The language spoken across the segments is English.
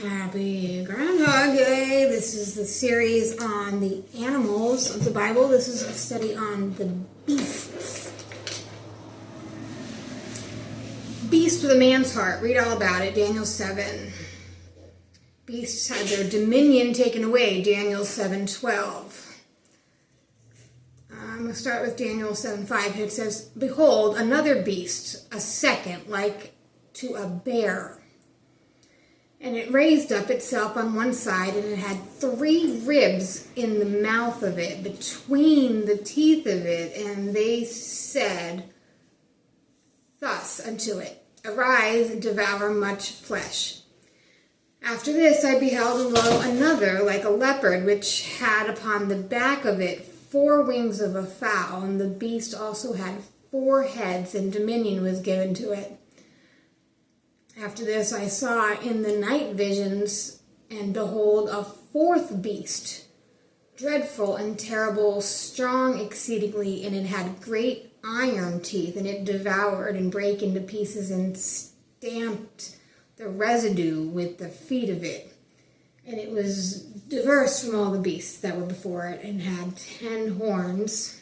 Happy Groundhog Day. This is the series on the animals of the Bible. This is a study on the beasts. Beast with a man's heart. Read all about it. Daniel 7. Beasts had their dominion taken away. Daniel 7:12. I'm going to start with Daniel 7:5. It says, "Behold, another beast, a second, like to a bear. And it raised up itself on one side, and it had 3 ribs in the mouth of it, between the teeth of it. And they said thus unto it, Arise, and devour much flesh. After this I beheld, and lo, another, like a leopard, which had upon the back of it 4 wings of a fowl. And the beast also had 4 heads, and dominion was given to it. After this I saw in the night visions, and behold, a 4th beast, dreadful and terrible, strong exceedingly, and it had great iron teeth, and it devoured and brake into pieces and stamped the residue with the feet of it. And it was diverse from all the beasts that were before it, and had 10 horns.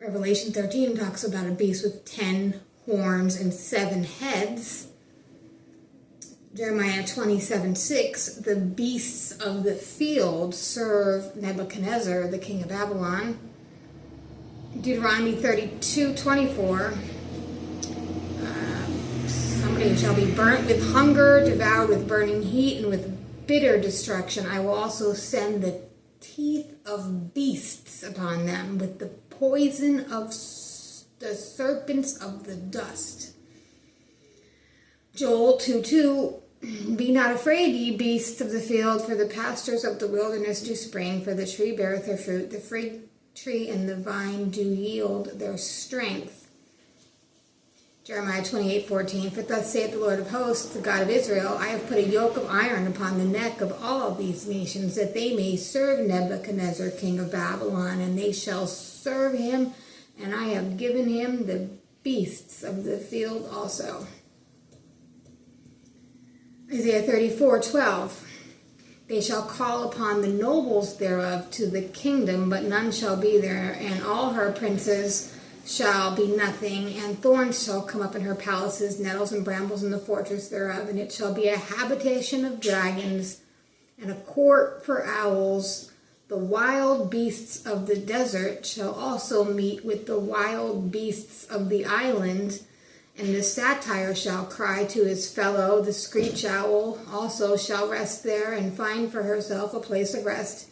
Revelation 13 talks about a beast with 10 horns and 7 heads. Jeremiah 27:6, the beasts of the field serve Nebuchadnezzar, the king of Babylon. Deuteronomy 32:24, somebody shall be burnt with hunger, devoured with burning heat, and with bitter destruction. I will also send the teeth of beasts upon them, with the poison of the serpents of the dust. Joel 2:2, Be not afraid, ye beasts of the field, for the pastures of the wilderness do spring, for the tree beareth her fruit, the fig tree and the vine do yield their strength. Jeremiah 28:14, For thus saith the Lord of hosts, the God of Israel, I have put a yoke of iron upon the neck of all these nations, that they may serve Nebuchadnezzar, king of Babylon, and they shall serve him, and I have given him the beasts of the field also." Isaiah 34:12, They shall call upon the nobles thereof to the kingdom, but none shall be there, and all her princes shall be nothing, and thorns shall come up in her palaces, nettles and brambles in the fortress thereof, and it shall be a habitation of dragons, and a court for owls. The wild beasts of the desert shall also meet with the wild beasts of the island, and the satyr shall cry to his fellow. The screech owl also shall rest there, and find for herself a place of rest.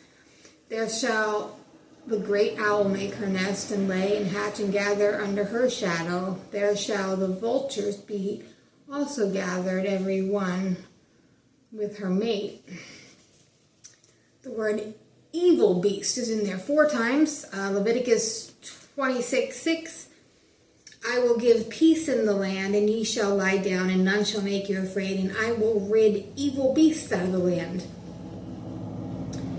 There shall the great owl make her nest, and lay and hatch and gather under her shadow. There shall the vultures be also gathered, every one with her mate. The word evil beast is in there 4 times. Leviticus 26:6, I will give peace in the land, and ye shall lie down, and none shall make you afraid, and I will rid evil beasts out of the land.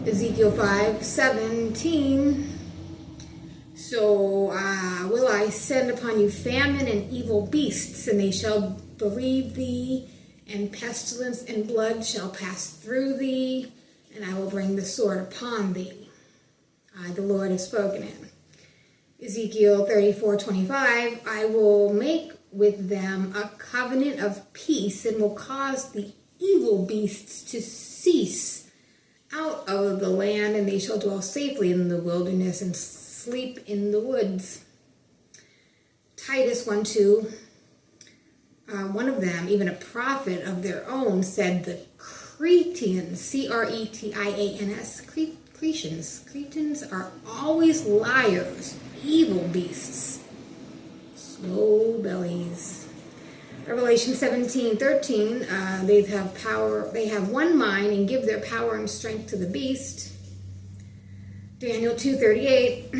Ezekiel 5:17, So will I send upon you famine and evil beasts, and they shall bereave thee, and pestilence and blood shall pass through thee, and I will bring the sword upon thee. I, the Lord, have spoken it. Ezekiel 34:25, I will make with them a covenant of peace, and will cause the evil beasts to cease out of the land, and they shall dwell safely in the wilderness and sleep in the woods. Titus 1:2, one of them, even a prophet of their own, said the Cretans, Cretians, Cretans are always liars, evil beasts, slow bellies. Revelation 17:13, they have power, they have one mind, and give their power and strength to the beast. Daniel 2:38,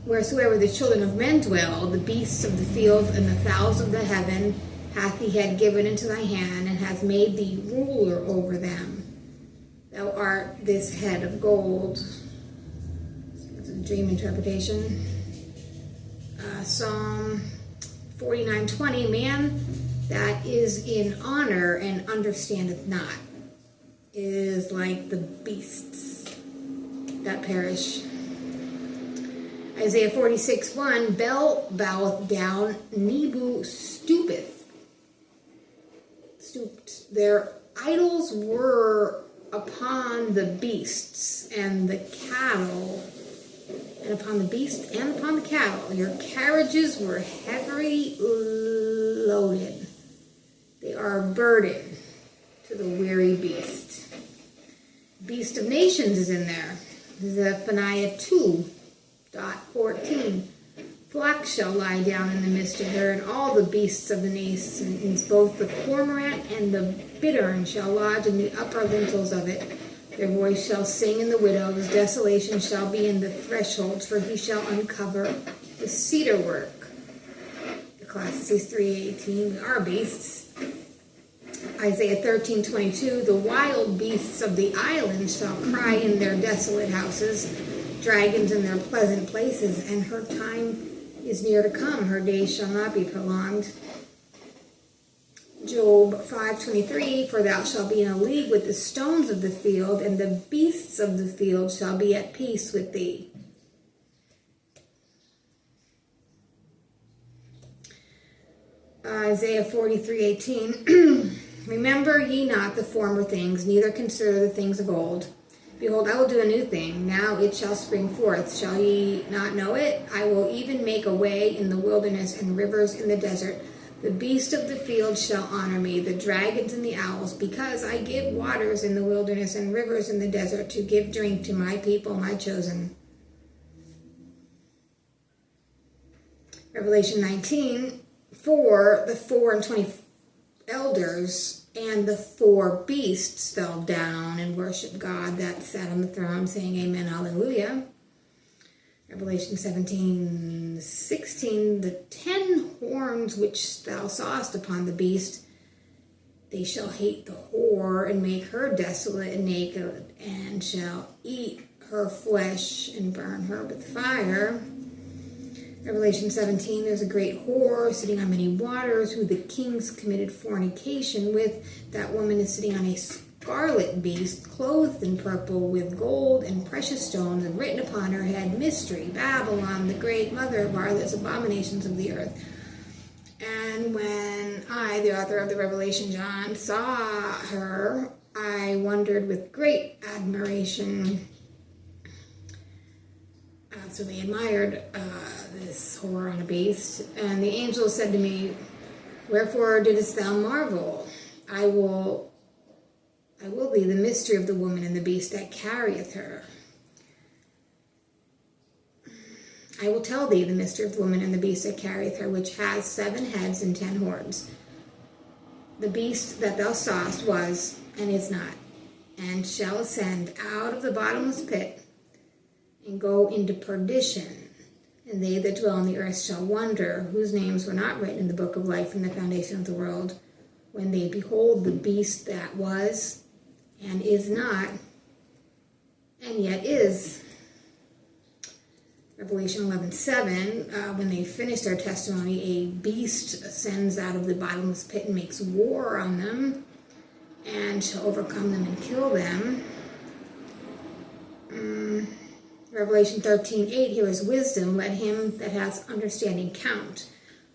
Wheresoever the children of men dwell, the beasts of the field and the fowls of the heaven hath he had given into thy hand, and hath made thee ruler over them. Thou art this head of gold. It's a dream interpretation. Psalm 49:20, man that is in honor and understandeth not is like the beasts that perish. Isaiah 46:1, Bel boweth down, Nebo stooped. Their idols were upon the beasts and the cattle, and upon the beasts and upon the cattle. Your carriages were heavily loaded. They are a burden to the weary beast. Beast of nations is in there. Zephaniah 2:14. Flock shall lie down in the midst of her, and all the beasts of the nations, both the cormorant and the bittern shall lodge in the upper lintels of it. Their voice shall sing in the widows, desolation shall be in the thresholds, for he shall uncover the cedar work. Ecclesiastes 3:18 are beasts. Isaiah 13:22, the wild beasts of the islands shall cry in their desolate houses, dragons in their pleasant places, and her time is near to come, her days shall not be prolonged. Job 5:23, for thou shalt be in a league with the stones of the field, and the beasts of the field shall be at peace with thee. Isaiah 43:18, remember ye not the former things, neither consider the things of old. Behold, I will do a new thing. Now it shall spring forth. Shall ye not know it? I will even make a way in the wilderness and rivers in the desert. The beasts of the field shall honor me, the dragons and the owls, because I give waters in the wilderness and rivers in the desert to give drink to my people, my chosen. Revelation 19, for the 24 elders and the 4 beasts fell down and worshiped God that sat on the throne, saying, Amen, Hallelujah. Revelation 17:16, the 10 horns which thou sawest upon the beast, they shall hate the whore and make her desolate and naked, and shall eat her flesh and burn her with fire. Revelation 17, there's a great whore sitting on many waters, who the kings committed fornication with. That woman is sitting on a scarlet beast, clothed in purple, with gold and precious stones, and written upon her head, Mystery, Babylon, the great mother of harlots, abominations of the earth. And when I, the author of the Revelation, John, saw her, I wondered with great admiration. So they admired this whore on a beast. And the angel said to me, wherefore didst thou marvel? I will thee the mystery of the woman and the beast that carrieth her. I will tell thee the mystery of the woman and the beast that carrieth her, which has 7 heads and 10 horns. The beast that thou sawest was, and is not, and shall ascend out of the bottomless pit, and go into perdition, and they that dwell on the earth shall wonder, whose names were not written in the book of life from the foundation of the world, when they behold the beast that was, and is not, and yet is. Revelation 11:7, when they finished their testimony, a beast ascends out of the bottomless pit and makes war on them, and shall overcome them and kill them. Revelation 13:8, here is wisdom. Let him that hath understanding count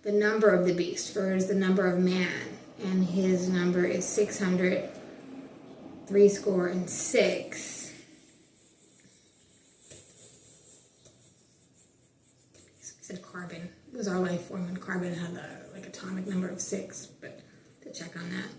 the number of the beast, for it is the number of man, and his number is 666. I said carbon. It was our life form, and carbon had a atomic number of 6, but to check on that.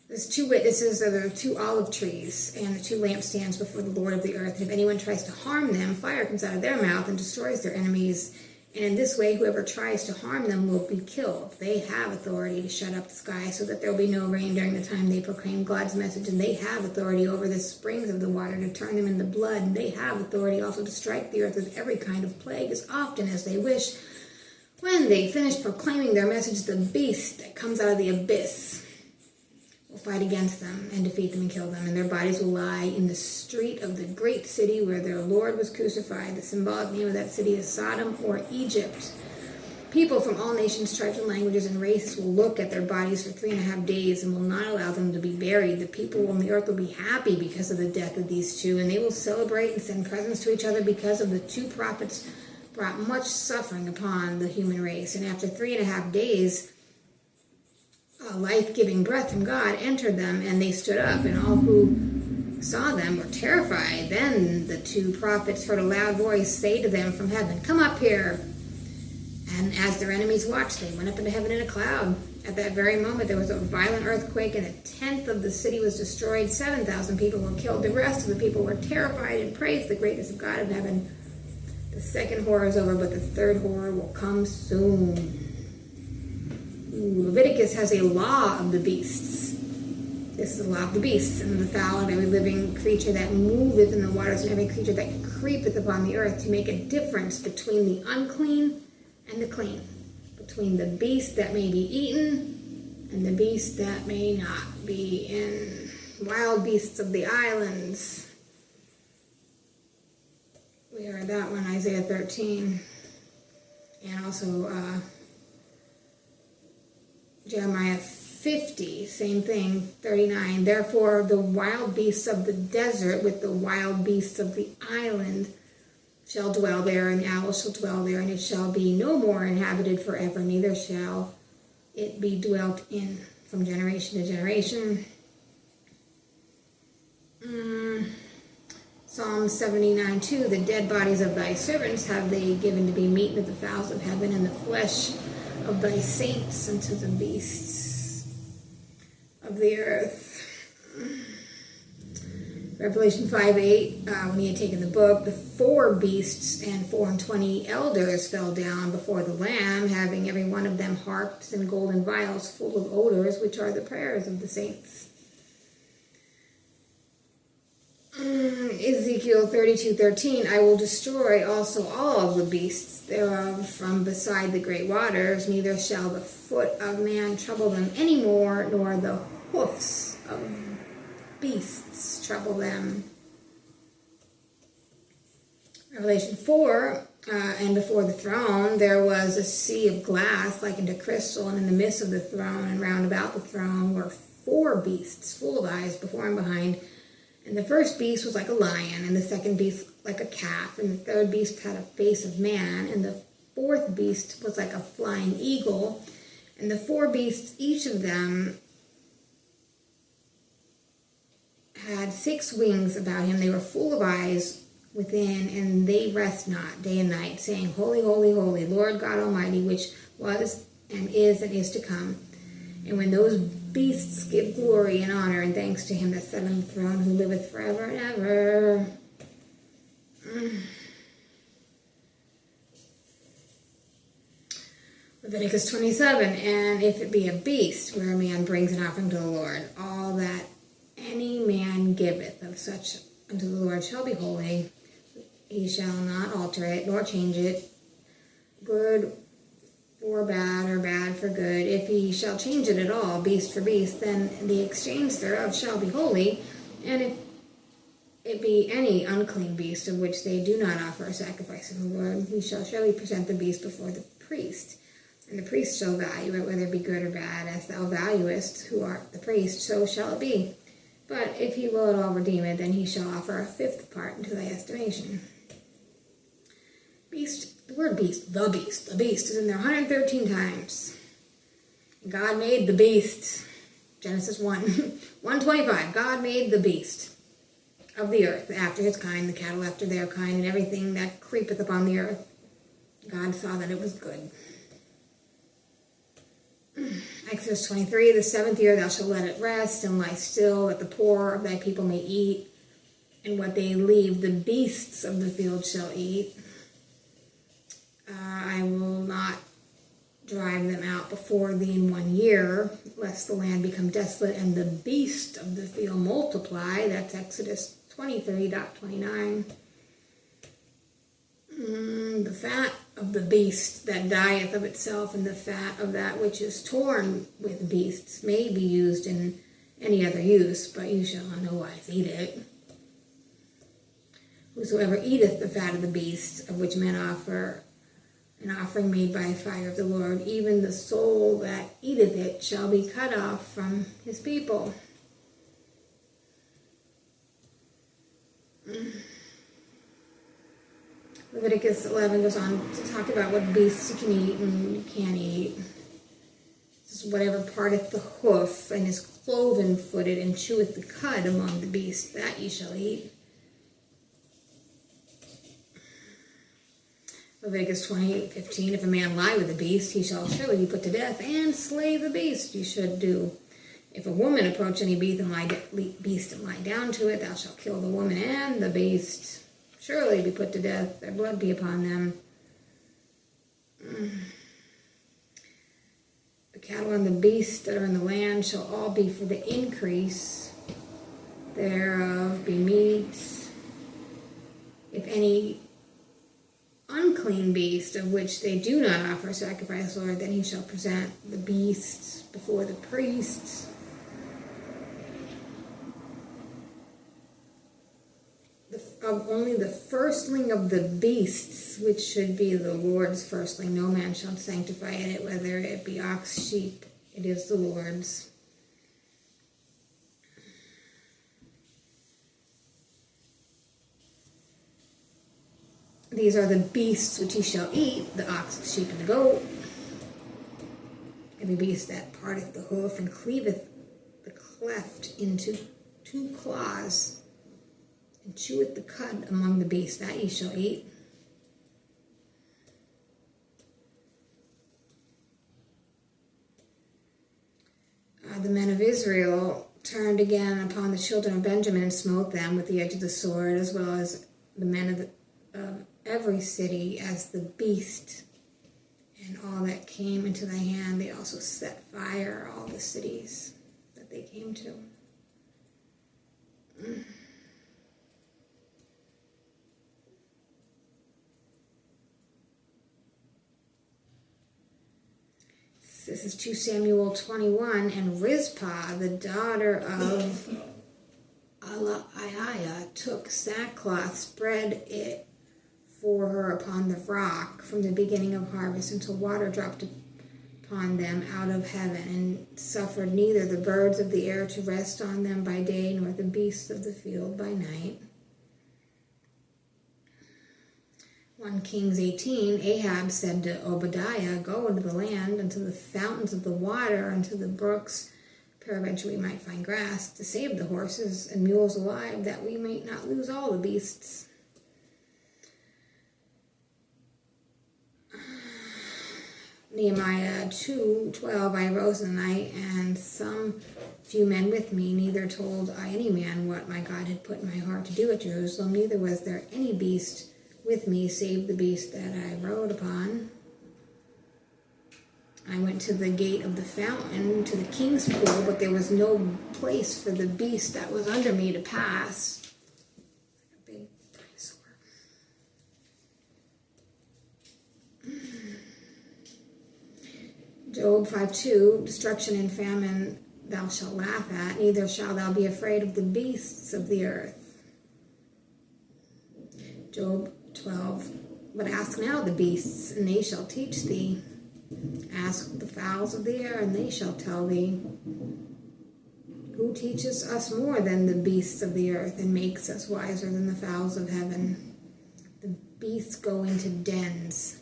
There's 2 witnesses of the 2 olive trees and the 2 lampstands before the Lord of the earth. And if anyone tries to harm them, fire comes out of their mouth and destroys their enemies. And in this way, whoever tries to harm them will be killed. They have authority to shut up the sky so that there will be no rain during the time they proclaim God's message. And they have authority over the springs of the water to turn them into blood. And they have authority also to strike the earth with every kind of plague as often as they wish. When they finish proclaiming their message, the beast that comes out of the abyss will fight against them and defeat them and kill them, and their bodies will lie in the street of the great city where their Lord was crucified. The symbolic name of that city is Sodom or Egypt. People from all nations, tribes, and languages and races will look at their bodies for 3.5 days and will not allow them to be buried. The people on the earth will be happy because of the death of these two, and they will celebrate and send presents to each other because of the two prophets brought much suffering upon the human race. And after 3.5 days, a life-giving breath from God entered them, and they stood up, and all who saw them were terrified. Then the two prophets heard a loud voice say to them from heaven, "Come up here." And as their enemies watched, they went up into heaven in a cloud. At that very moment, there was a violent earthquake, and 1/10 of the city was destroyed. 7,000 people were killed. The rest of the people were terrified and praised the greatness of God in heaven. The second horror is over, but the third horror will come soon. Leviticus has a law of the beasts. This is the law of the beasts, and of the fowl, and every living creature that moveth in the waters, and every creature that creepeth upon the earth, to make a difference between the unclean and the clean, between the beast that may be eaten and the beast that may not be, in wild beasts of the islands. We heard that one, Isaiah 13, and also Jeremiah 50, same thing, 39. Therefore the wild beasts of the desert with the wild beasts of the island shall dwell there, and the owl shall dwell there, and it shall be no more inhabited forever, neither shall it be dwelt in from generation to generation. Psalm 79:2, the dead bodies of thy servants have they given to be meat to the fowls of heaven, and the flesh of thy saints unto the beasts of the earth. Revelation 5:8, when he had taken the book, the 4 beasts and 24 elders fell down before the Lamb, having every one of them harps and golden vials full of odors, which are the prayers of the saints. Ezekiel 32:13, I will destroy also all of the beasts thereof from beside the great waters, neither shall the foot of man trouble them any more, nor the hoofs of beasts trouble them. Revelation 4, and before the throne there was a sea of glass like unto crystal, and in the midst of the throne and round about the throne were 4 beasts full of eyes before and behind. And the first beast was like a lion, and the second beast like a calf, and the third beast had a face of man, and the fourth beast was like a flying eagle. And the 4 beasts, each of them had 6 wings about him. They were full of eyes within, and they rest not day and night, saying, Holy, holy, holy, Lord God Almighty, which was and is to come. And when those beasts give glory and honor and thanks to him that sat on the throne, who liveth forever and ever. Leviticus 27, and if it be a beast where a man brings an offering to the Lord, all that any man giveth of such unto the Lord shall be holy. He shall not alter it, nor change it, good for bad, or bad for good. If he shall change it at all, beast for beast, then the exchange thereof shall be holy. And if it be any unclean beast of which they do not offer a sacrifice to the Lord, he shall surely present the beast before the priest. And the priest shall value it, whether it be good or bad, as thou valuest, who art the priest, so shall it be. But if he will at all redeem it, then he shall offer a 5th part into thy estimation. Beast, the word beast, the beast is in there 113 times. God made the beast. Genesis 1, 125. God made the beast of the earth after his kind, the cattle after their kind, and everything that creepeth upon the earth. God saw that it was good. Exodus 23, the 7th year thou shalt let it rest and lie still, that the poor of thy people may eat, and what they leave the beasts of the field shall eat. I will not drive them out before thee in 1 year, lest the land become desolate and the beast of the field multiply. That's Exodus 23:29. The fat of the beast that dieth of itself, and the fat of that which is torn with beasts may be used in any other use, but you shall in no wise eat it. Whosoever eateth the fat of the beast, of which men offer an offering made by fire of the Lord, even the soul that eateth it shall be cut off from his people. Leviticus 11 goes on to talk about what beasts you can eat and you can't eat. This is whatever parteth the hoof, and is cloven-footed, and cheweth the cud among the beasts, that ye shall eat. Leviticus 28:15, if a man lie with a beast, he shall surely be put to death, and slay the beast you should do. If a woman approach any beast and lie down to it, thou shalt kill the woman and the beast. Surely be put to death, their blood be upon them. The cattle and the beasts that are in the land shall all be for the increase thereof be meat. If any unclean beast of which they do not offer sacrifice, Lord, then he shall present the beasts before the priests. Only the firstling of the beasts, which should be the Lord's firstling, no man shall sanctify it, whether it be ox, sheep, it is the Lord's. These are the beasts which he shall eat, the ox, the sheep, and the goat. Every beast that parteth the hoof and cleaveth the cleft into 2 claws, and cheweth the cud among the beasts, that ye shall eat. The men of Israel turned again upon the children of Benjamin and smote them with the edge of the sword, as well as the men of every city as the beast, and all that came into thy hand. They also set fire all the cities that they came to. This is 2 Samuel 21, and Rizpah, the daughter of Aiah, took sackcloth, spread it for her upon the rock from the beginning of harvest until water dropped upon them out of heaven, and suffered neither the birds of the air to rest on them by day, nor the beasts of the field by night. 1 Kings 18, Ahab said to Obadiah, go into the land, unto the fountains of the water, unto the brooks, peradventure we might find grass, to save the horses and mules alive, that we may not lose all the beasts. Nehemiah 2:12, I arose in the night, and some few men with me, neither told I any man what my God had put in my heart to do at Jerusalem, neither was there any beast with me, save the beast that I rode upon. I went to the gate of the fountain, to the king's pool, but there was no place for the beast that was under me to pass. Like a big dinosaur. Job 5:2, destruction and famine thou shalt laugh at, neither shalt thou be afraid of the beasts of the earth. Job 12, but ask now the beasts, and they shall teach thee. Ask the fowls of the air, and they shall tell thee. Who teaches us more than the beasts of the earth, and makes us wiser than the fowls of heaven? The beasts go into dens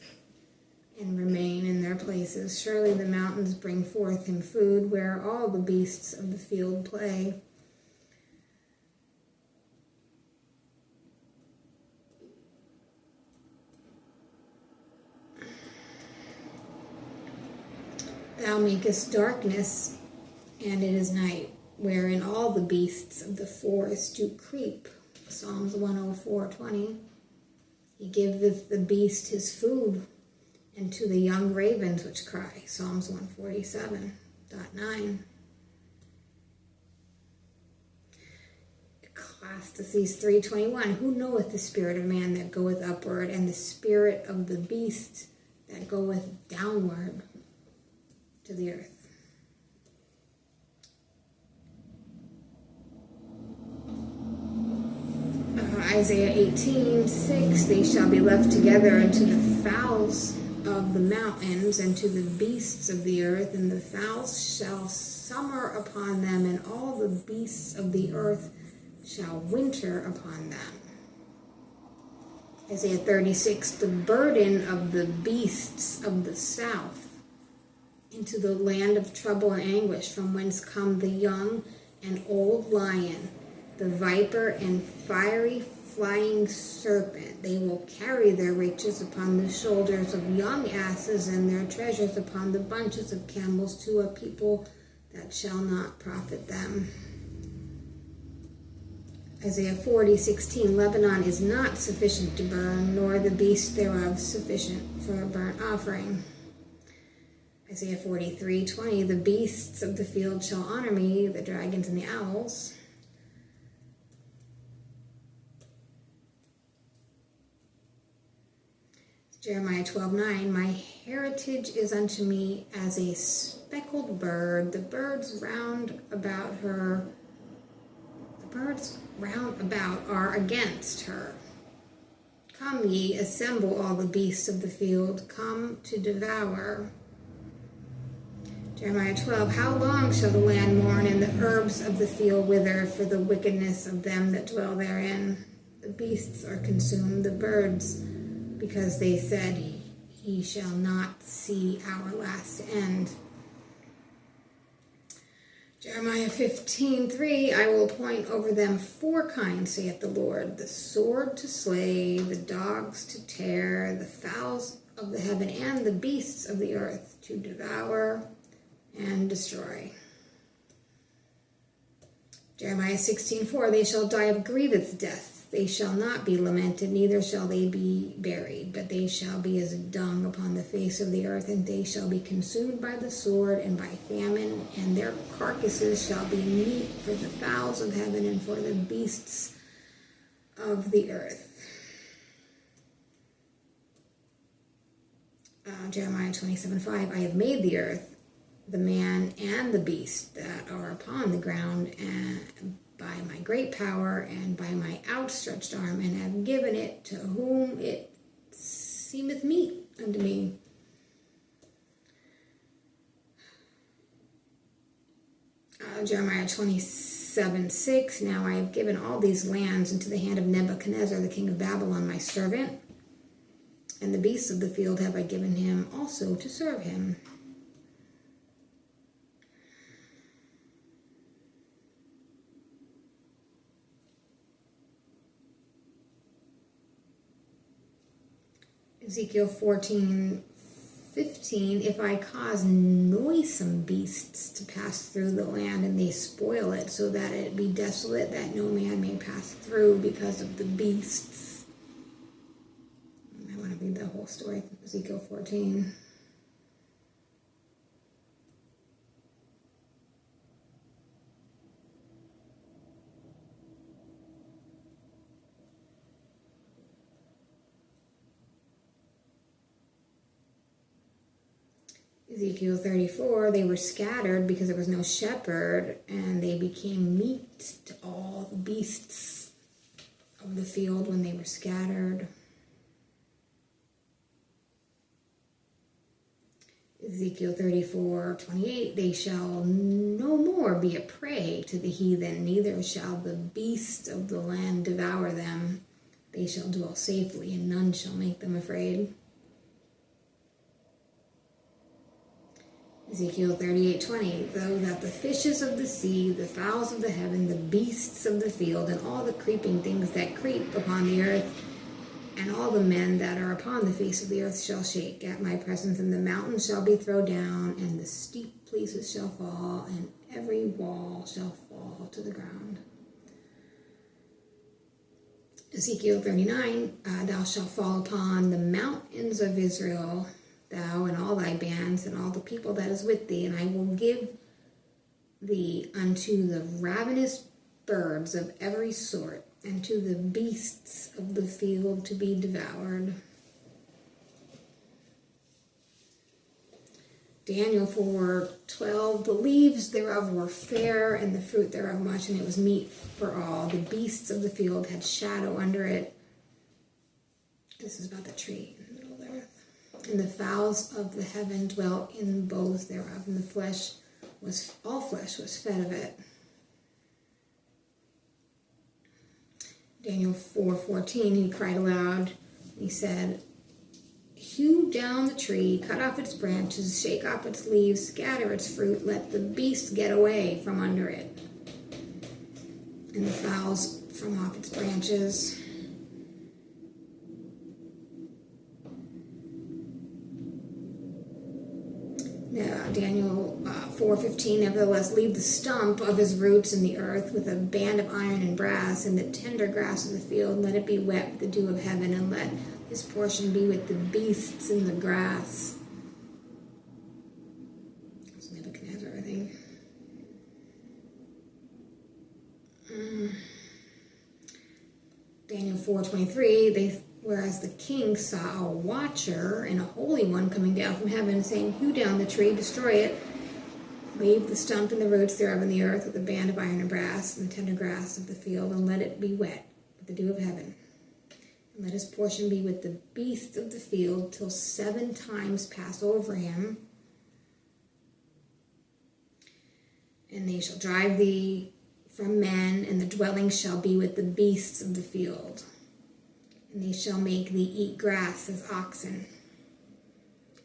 and remain in their places. Surely the mountains bring forth him food, where all the beasts of the field play. Thou makest darkness, and it is night, wherein all the beasts of the forest do creep. Psalms 104:20. He giveth the beast his food, and to the young ravens which cry. Psalms 147:9. Ecclesiastes 3:21. Who knoweth the spirit of man that goeth upward, and the spirit of the beast that goeth downward to the earth? Isaiah 18:6, they shall be left together unto the fowls of the mountains and to the beasts of the earth, and the fowls shall summer upon them, and all the beasts of the earth shall winter upon them. Isaiah 36, the burden of the beasts of the south into the land of trouble and anguish, from whence come the young and old lion, the viper and fiery flying serpent. They will carry their riches upon the shoulders of young asses, and their treasures upon the bunches of camels, to a people that shall not profit them. Isaiah 40:16, Lebanon is not sufficient to burn, nor the beast thereof sufficient for a burnt offering. Isaiah 43:20, the beasts of the field shall honor me, the dragons and the owls. Jeremiah 12:9, my heritage is unto me as a speckled bird. The birds round about are against her. Come ye, assemble all the beasts of the field, come to devour. Jeremiah 12, how long shall the land mourn and the herbs of the field wither for the wickedness of them that dwell therein? The beasts are consumed, the birds, because they said, he shall not see our last end. Jeremiah 15:3, I will appoint over them 4 kinds, saith the Lord, the sword to slay, the dogs to tear, the fowls of the heaven, and the beasts of the earth to devour and destroy. Jeremiah 16:4, they shall die of grievous death. They shall not be lamented, neither shall they be buried, but they shall be as dung upon the face of the earth, and they shall be consumed by the sword and by famine, and their carcasses shall be meat for the fowls of heaven and for the beasts of the earth. Jeremiah 27:5, I have made the earth, the man and the beast that are upon the ground, and by my great power and by my outstretched arm, and have given it to whom it seemeth meet unto me. Jeremiah 27:6, now I have given all these lands into the hand of Nebuchadnezzar, the king of Babylon, my servant, and the beasts of the field have I given him also to serve him. Ezekiel 14:15, if I cause noisome beasts to pass through the land, and they spoil it, so that it be desolate, that no man may pass through because of the beasts. I want to read the whole story, Ezekiel 14. Ezekiel 34, they were scattered because there was no shepherd, and they became meat to all the beasts of the field when they were scattered. Ezekiel 34:28, they shall no more be a prey to the heathen, neither shall the beasts of the land devour them. They shall dwell safely, and none shall make them afraid. Ezekiel 38:20, though that the fishes of the sea, the fowls of the heaven, the beasts of the field, and all the creeping things that creep upon the earth, and all the men that are upon the face of the earth shall shake at my presence, and the mountains shall be thrown down, and the steep places shall fall, and every wall shall fall to the ground. Ezekiel 39, thou shalt fall upon the mountains of Israel, thou and all thy bands, and all the people that is with thee, and I will give thee unto the ravenous birds of every sort, and to the beasts of the field to be devoured. Daniel 4:12, the leaves thereof were fair, and the fruit thereof much, and it was meat for all. The beasts of the field had shadow under it. This is about the tree in the middle of the earth. And the fowls of the heaven dwelt in boughs thereof, and all flesh was fed of it. Daniel 4:14, he cried aloud, he said, hew down the tree, cut off its branches, shake off its leaves, scatter its fruit, let the beasts get away from under it, and the fowls from off its branches. Daniel 4:15, nevertheless leave the stump of his roots in the earth with a band of iron and brass, and the tender grass of the field, and let it be wet with the dew of heaven, and let his portion be with the beasts in the grass. That's Nebuchadnezzar, I think. Daniel 4:23, whereas the king saw a watcher and a holy one coming down from heaven, saying, hew down the tree, destroy it, leave the stump and the roots thereof in the earth with a band of iron and brass, and the tender grass of the field, and let it be wet with the dew of heaven. And let his portion be with the beasts of the field till 7 times pass over him. And they shall drive thee from men, and the dwelling shall be with the beasts of the field. And they shall make thee eat grass as oxen.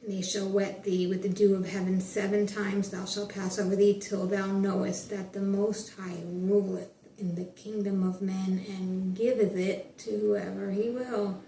And they shall wet thee with the dew of heaven. 7 times thou shalt pass over thee, till thou knowest that the Most High ruleth in the kingdom of men, and giveth it to whoever he will.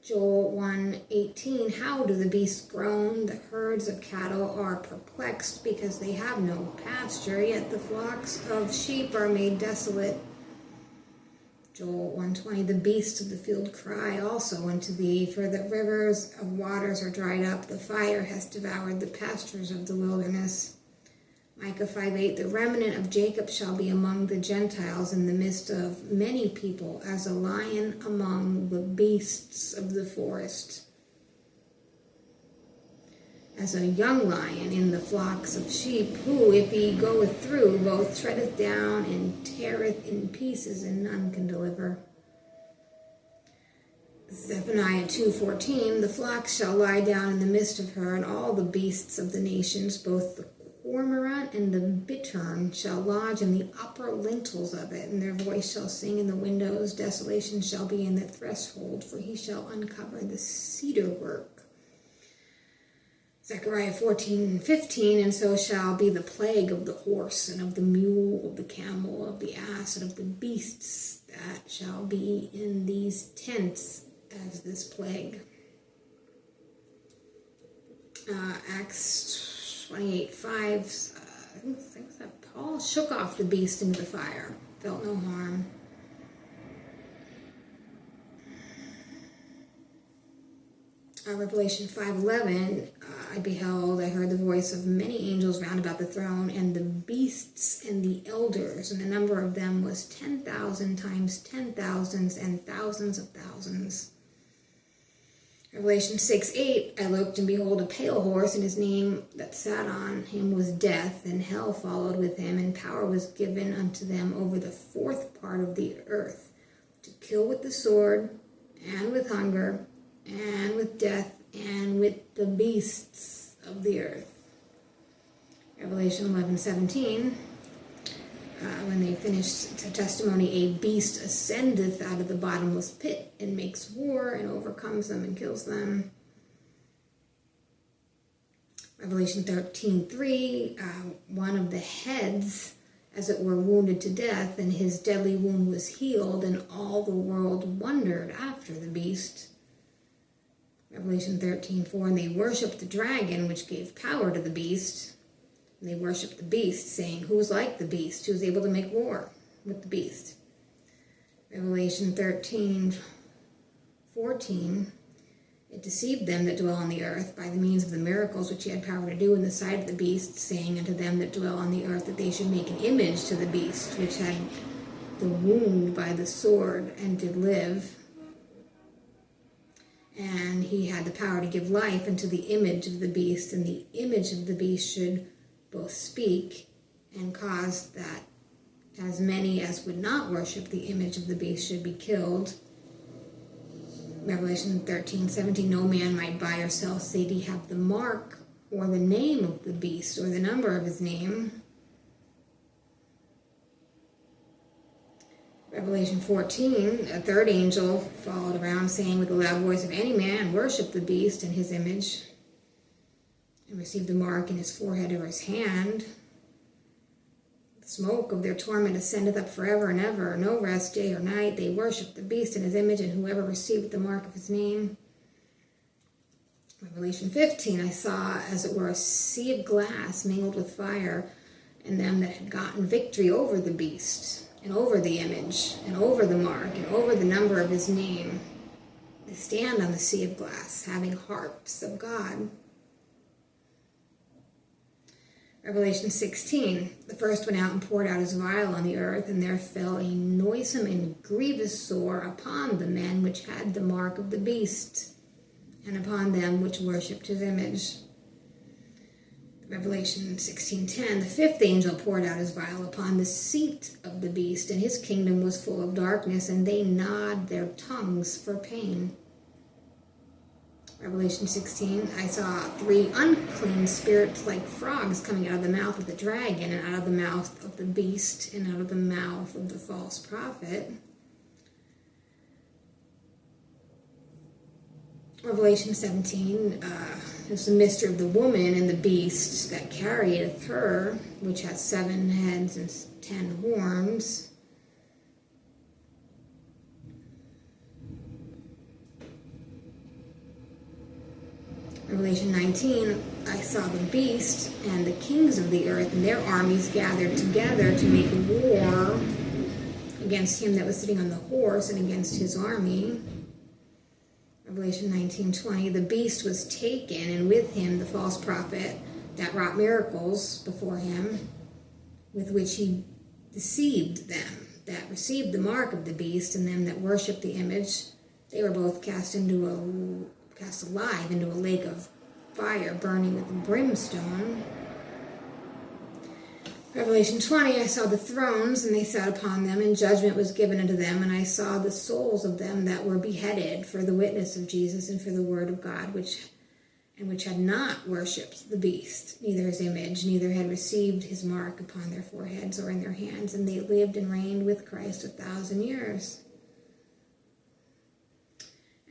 Joel 1:18, how do the beasts groan? The herds of cattle are perplexed, because they have no pasture, yet the flocks of sheep are made desolate. Joel 1:20, the beasts of the field cry also unto thee, for the rivers of waters are dried up, the fire has devoured the pastures of the wilderness. Micah 5:8, the remnant of Jacob shall be among the Gentiles in the midst of many people, as a lion among the beasts of the forest. As a young lion in the flocks of sheep, who, if he goeth through, both treadeth down and teareth in pieces, and none can deliver. Zephaniah 2:14, the flocks shall lie down in the midst of her, and all the beasts of the nations, both the cormorant and the bittern, shall lodge in the upper lintels of it, and their voice shall sing in the windows. Desolation shall be in the threshold, for he shall uncover the cedar work. Zechariah 14:15, and so shall be the plague of the horse, and of the mule, of the camel, of the ass, and of the beasts that shall be in these tents as this plague. Acts 28:5, I think that Paul shook off the beast into the fire, felt no harm. Revelation 5:11, I heard the voice of many angels round about the throne, and the beasts and the elders, and the number of them was 10,000 times 10,000s and thousands of thousands. Revelation 6:8, I looked, and behold, a pale horse, and his name that sat on him was Death, and hell followed with him, and power was given unto them over the 4th part of the earth, to kill with the sword, and with hunger, and with death, and with the beasts of the earth. Revelation 11:17, when they finished the testimony, a beast ascendeth out of the bottomless pit, and makes war, and overcomes them, and kills them. Revelation 13:3, one of the heads, as it were, wounded to death, and his deadly wound was healed, and all the world wondered after the beast. Revelation 13:4, and they worshipped the dragon, which gave power to the beast. And they worshipped the beast, saying, who is like the beast, who is able to make war with the beast? Revelation 13:14, It deceived them that dwell on the earth by the means of the miracles which he had power to do in the sight of the beast, saying unto them that dwell on the earth that they should make an image to the beast, which had the wound by the sword and did live. And he had the power to give life unto the image of the beast, and the image of the beast should both speak and cause that as many as would not worship the image of the beast should be killed. Revelation 13:17, no man might buy or sell save he have the mark or the name of the beast or the number of his name. Revelation 14, a third angel followed around saying with a loud voice, if any man worship the beast and his image and receive the mark in his forehead or his hand, the smoke of their torment ascendeth up forever and ever, no rest day or night. They worship the beast and his image, and whoever receiveth the mark of his name. Revelation 15, I saw as it were a sea of glass mingled with fire, and them that had gotten victory over the beast, and over the image, and over the mark, and over the number of his name. They stand on the sea of glass, having harps of God. Revelation 16, the first went out and poured out his vial on the earth, and there fell a noisome and grievous sore upon the men which had the mark of the beast, and upon them which worshipped his image. Revelation 16:10, the fifth angel poured out his vial upon the seat of the beast, and his kingdom was full of darkness, and they gnawed their tongues for pain. Revelation 16, I saw 3 unclean spirits like frogs coming out of the mouth of the dragon, and out of the mouth of the beast, and out of the mouth of the false prophet. Revelation 17 is the mystery of the woman and the beast that carrieth her, which has 7 heads and 10 horns. Revelation 19, I saw the beast and the kings of the earth and their armies gathered together to make war against him that was sitting on the horse and against his army. Revelation 19:20, the beast was taken, and with him the false prophet that wrought miracles before him, with which he deceived them that received the mark of the beast, and them that worshipped the image. They were both cast alive into a lake of fire burning with brimstone. Revelation 20, I saw the thrones, and they sat upon them, and judgment was given unto them, and I saw the souls of them that were beheaded for the witness of Jesus and for the word of God, which had not worshipped the beast, neither his image, neither had received his mark upon their foreheads or in their hands, and they lived and reigned with Christ 1,000 years.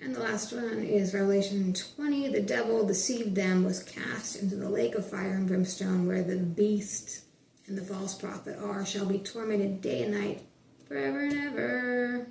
And the last one is Revelation 20. The devil deceived them, was cast into the lake of fire and brimstone, where the beast and the false prophet shall be tormented day and night forever and ever.